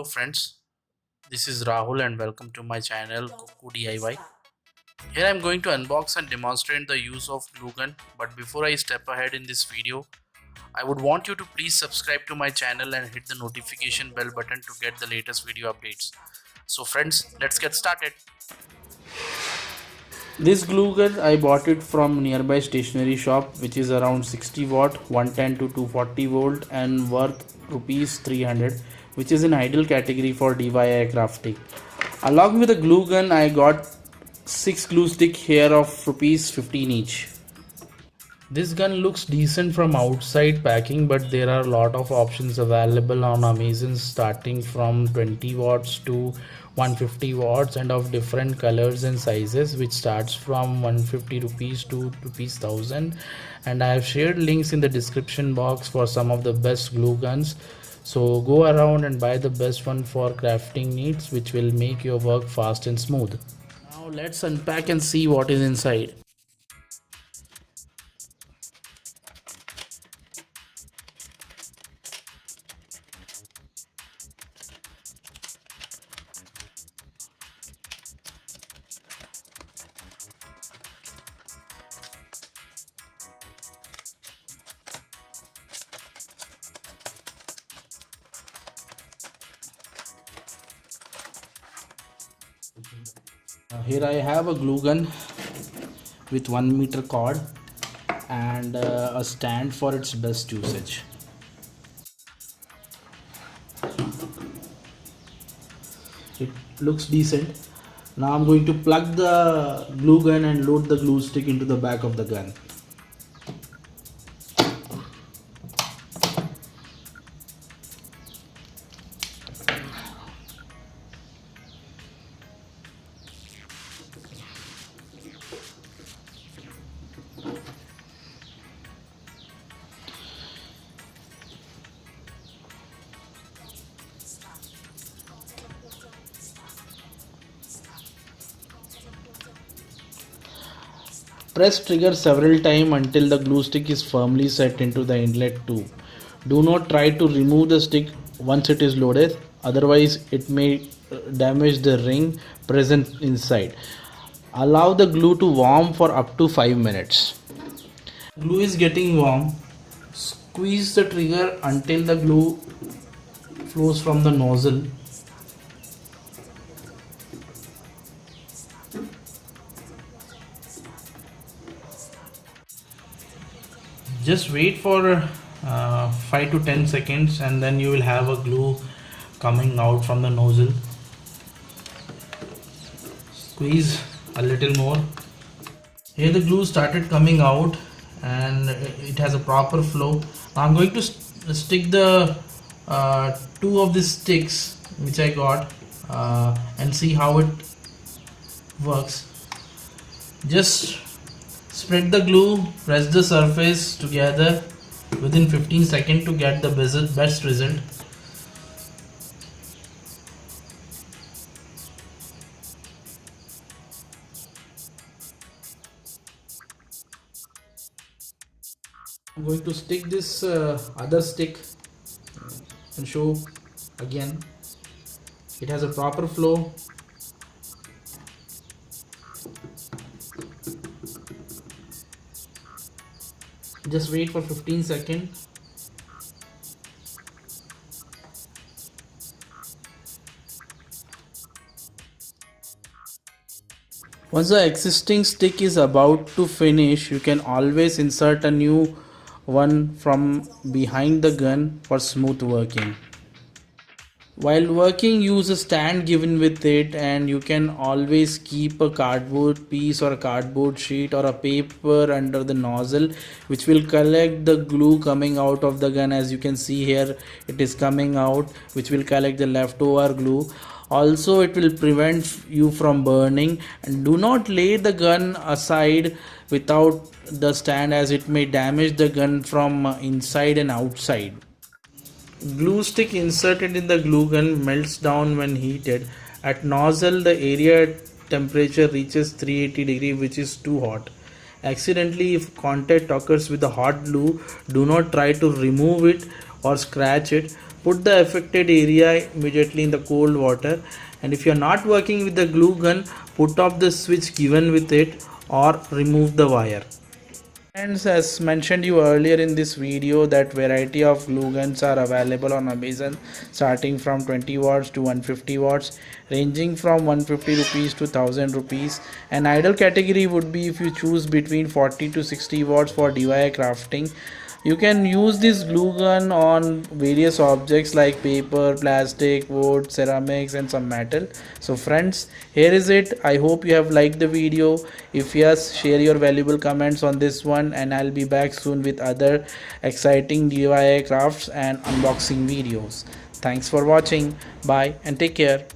friends, this is Rahul and welcome to my channel Kuku DIY. Here I am going to unbox and demonstrate the use of glue gun, but before I step ahead in this video, I would want you to please subscribe to my channel and hit the notification bell button to get the latest video updates. So friends, let's get started. This glue gun I bought it from nearby stationery shop, which is around 60 watt, 110 to 240 volt and worth rupees 300, which is in ideal category for DIY crafting. Along with the glue gun I got 6 glue stick here of rupees 15 each. This gun looks decent from outside packing, but there are a lot of options available on Amazon starting from 20 watts to 150 watts and of different colors and sizes, which starts from 150 rupees to rupees 1000. And I have shared links in the description box for some of the best glue guns. So go around and buy the best one for crafting needs, which will make your work fast and smooth. Now let's unpack and see what is inside. Here I have a glue gun with 1 meter cord and a stand for its best usage. It looks decent. Now I'm going to plug the glue gun and load the glue stick into the back of the gun. Press trigger several times until the glue stick is firmly set into the inlet tube. Do not try to remove the stick once it is loaded, otherwise it may damage the ring present inside. Allow the glue to warm for up to 5 minutes. Glue is getting warm. Squeeze the trigger until the glue flows from the nozzle. Just wait for 5 to 10 seconds and then you will have a glue coming out from the nozzle. Squeeze a little more. Here the glue started coming out and it has a proper flow. Now I'm going to stick the two of these sticks which I got and see how it works. Just spread the glue, press the surface together within 15 seconds to get the best result. I'm going to stick this other stick and show again. It has a proper flow. Just wait for 15 seconds. Once the existing stick is about to finish, you can always insert a new one from behind the gun for smooth working. While working, use a stand given with it, and you can always keep a cardboard piece or a cardboard sheet or a paper under the nozzle, which will collect the glue coming out of the gun. As you can see here, it is coming out, which will collect the leftover glue. Also, it will prevent you from burning. And do not lay the gun aside without the stand, as it may damage the gun from inside and outside. Glue stick inserted in the glue gun melts down when heated. At nozzle, the area temperature reaches 380 degrees, which is too hot. Accidentally, if contact occurs with the hot glue, do not try to remove it or scratch it. Put the affected area immediately in the cold water, and if you're not working with the glue gun, put off the switch given with it or remove the wire. Friends, as mentioned you earlier in this video, that variety of glue guns are available on Amazon, starting from 20 watts to 150 watts, ranging from 150 rupees to 1000 rupees. An ideal category would be if you choose between 40 to 60 watts for DIY crafting. You can use this glue gun on various objects like paper, plastic, wood, ceramics and some metal. So friends, here is it. I hope you have liked the video. If yes, share your valuable comments on this one, and I'll be back soon with other exciting DIY crafts and unboxing videos. Thanks for watching. Bye and take care.